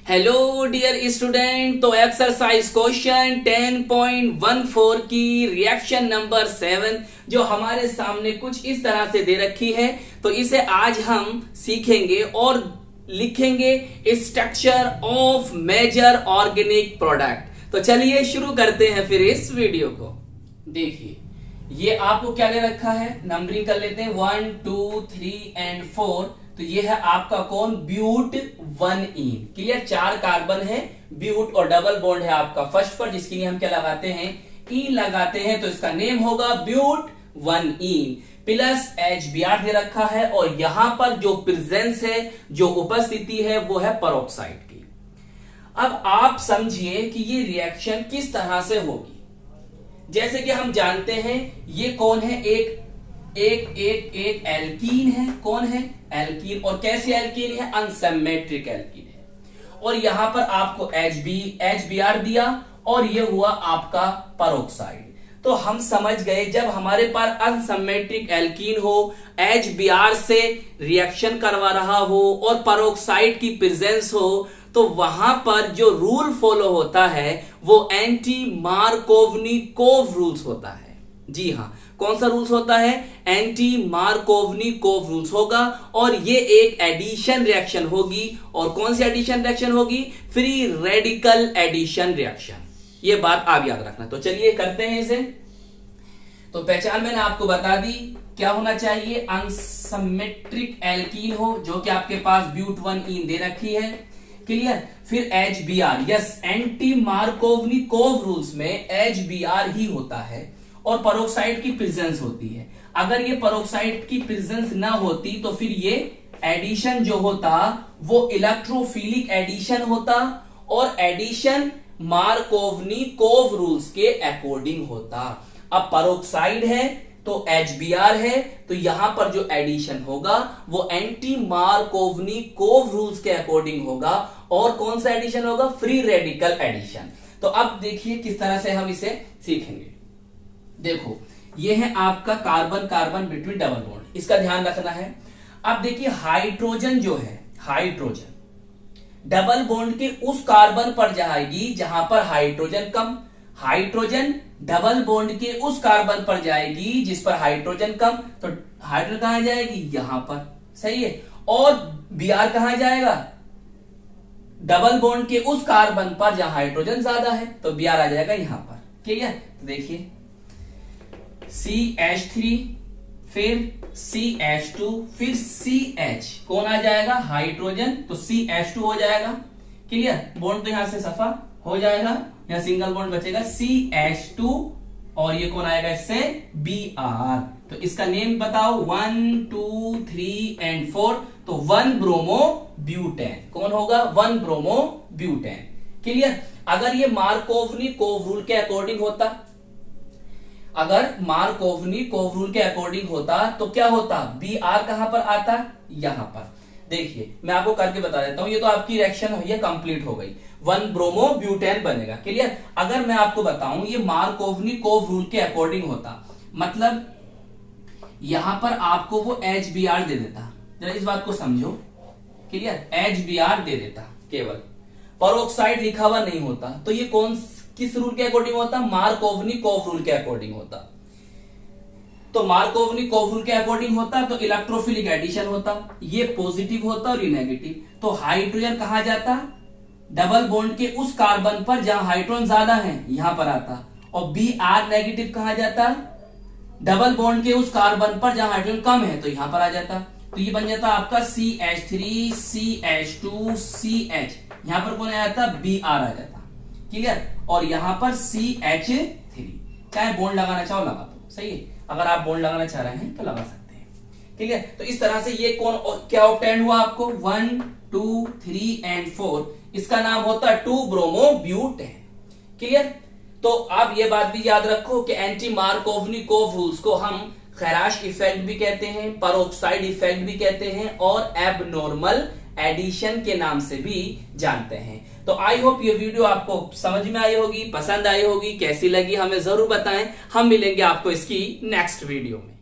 Hello dear student, तो exercise question 10.14 की reaction number 7 जो हमारे सामने कुछ इस तरह से दे रखी है, तो इसे आज हम सीखेंगे और लिखेंगे structure of major organic product. तो चलिए शुरू करते हैं फिर इस वीडियो को। देखिए ये आपको क्या दे रखा है, नंबरिंग कर लेते हैं 1 2 3 एंड 4। तो ये है आपका कौन, ब्यूट 1इन। क्लियर, 4 कार्बन है, ब्यूट और डबल बॉन्ड है आपका फर्स्ट पर, जिसके लिए हम क्या लगाते हैं, इन लगाते हैं। तो इसका नेम होगा ब्यूट 1इन प्लस HBr दे रखा है, और यहां पर जो प्रेजेंस है, जो उपस्थिति है, वो है पेरोक्साइड की। अब आप समझिए कि ये रिएक्शन किस तरह से होगी। जैसे कि हम जानते हैं ये कौन है, एक एल्कीन है। कौन है, एल्कीन। और कैसे एल्कीन है, अनसिमेट्रिक एल्कीन है। और यहां पर आपको HBr दिया और ये हुआ आपका पेरोक्साइड। तो हम समझ गए, जब हमारे पास अनसिमेट्रिक एल्कीन हो, HBr से रिएक्शन करवा रहा हो और पेरोक्साइड की प्रेजेंस हो, तो वहां पर जो रूल फॉलो होता है वो एंटी मार्कोवनिकोव रूल्स होता है। जी हां, कौन सा रूल्स होता है, एंटी मार्कोवनिकोव रूल्स होगा। और ये एक एडिशन रिएक्शन होगी। और कौन सी एडिशन रिएक्शन होगी, फ्री रेडिकल एडिशन रिएक्शन। ये बात आप याद रखना। तो चलिए करते हैं इसे। तो पहचान मैंने आपको बता दी, क्या होना चाहिए, अनसिमेट्रिक एल्कीन हो, जो कि आपके पास ब्यूट 1इन दे रखी है। क्लियर, फिर HBr, yes, anti Markovnikov rules में HBr ही होता है और पेरोक्साइड की प्रेजेंस होती है। अगर ये पेरोक्साइड की प्रेजेंस ना होती तो फिर ये एडिशन जो होता वो इलेक्ट्रोफिलिक एडिशन होता, और एडिशन मार्कोवनिकोव रूल्स के अकॉर्डिंग होता। अब पेरोक्साइड है तो HBr है, तो यहां पर जो एडिशन होगा वो एंटी मार्कोवनिकोव रूल्स के अकॉर्डिंग होगा। और कौन सा एडिशन होगा, फ्री रेडिकल एडिशन। तो अब देखिए किस तरह से हम इसे सीखेंगे। देखो ये है आपका carbon carbon between double bond, इसका ध्यान रखना है। अब देखिए हाइड्रोजन जो है, हाइड्रोजन डबल बॉन्ड के उस कार्बन पर जाएगी जहां पर हाइड्रोजन कम, हाइड्रोजन डबल बॉन्ड के उस कार्बन पर जाएगी जिस पर हाइड्रोजन कम। तो हाइड्रोजन कहां जाएगी, यहां पर, सही है। और Br कहां जाएगा, डबल बॉन्ड के उस कार्बन पर जहां हाइड्रोजन ज्यादा है, तो Br आ जाएगा यहां पर। क्लियर, तो देखिए CH3 फिर CH2 फिर CH, कौन आ जाएगा, हाइड्रोजन, तो CH2 हो जाएगा। क्लियर, बॉन्ड तो यहां से सफा हो जाएगा, यहां सिंगल बॉन्ड बचेगा CH2, और ये कौन आएगा इससे, Br। तो इसका नेम बताओ, 1 2 3 एंड 4। तो 1 ब्रोमो ब्यूटेन, कौन होगा, 1 ब्रोमो ब्यूटेन। क्लियर, अगर ये मार्कोवनिकोव रूल के अकॉर्डिंग होता, अगर मार्कोवनिकोव रूल के अकॉर्डिंग होता तो क्या होता, Br कहां पर आता, यहां पर। देखिए मैं आपको करके बता देता हूं, ये तो आपकी रिएक्शन हुई है, कंप्लीट हो गई, 1 ब्रोमो ब्यूटेन बनेगा। क्लियर, अगर मैं आपको बताऊं ये मार्कोवनिकोव रूल के अकॉर्डिंग होता, मतलब यहां पर आपको वो HBr दे देता। जरा इस बात को समझो। क्लियर, HBr दे देता, केवल पेरोक्साइड लिखा हुआ नहीं होता। तो ये किस रूल के अकॉर्डिंग होता, मार्कोवनिकोव रूल के अकॉर्डिंग होता। तो मार्कोवनिकोव रूल के अकॉर्डिंग होता तो इलेक्ट्रोफिलिक एडिशन होता, ये पॉजिटिव होता और ये नेगेटिव। तो हाइड्रोजन कहां जाता, डबल बॉन्ड के उस कार्बन पर जहां हाइड्रोजन ज्यादा है, यहां पर आता। और Br नेगेटिव कहां जाता, डबल बॉन्ड के उस कार्बन पर जहां हाइड्रोजन कम है, तो यहां पर आ जाता। तो ये बन जाता आपका CH3 CH2 CH, यहां पर कौन आ जाता, Br आ जाता। क्लियर, और यहां पर CH3, चाहे बॉन्ड लगाना चाहो लगा दो, सही है। अगर आप बॉन्ड लगाना चाह रहे हैं तो लगा सकते हैं। ठीक है, तो इस तरह से ये कौन क्या ऑब्टेन हुआ आपको, 1 2 3 एंड 4। इसका नाम होता है 2 ब्रोमो ब्यूटेन। क्लियर, तो आप ये बात भी याद रखो कि एंटी मार्कोवनिकोव रूल्स को हम खैराश इफेक्ट भी कहते हैं, पेरोक्साइड इफेक्ट भी कहते हैं, और एबनॉर्मल एडिशन के नाम से भी जानते हैं। तो आई होप ये वीडियो आपको समझ में आई होगी, पसंद आई होगी। कैसी लगी हमें जरूर बताएं। हम मिलेंगे आपको इसकी नेक्स्ट वीडियो में।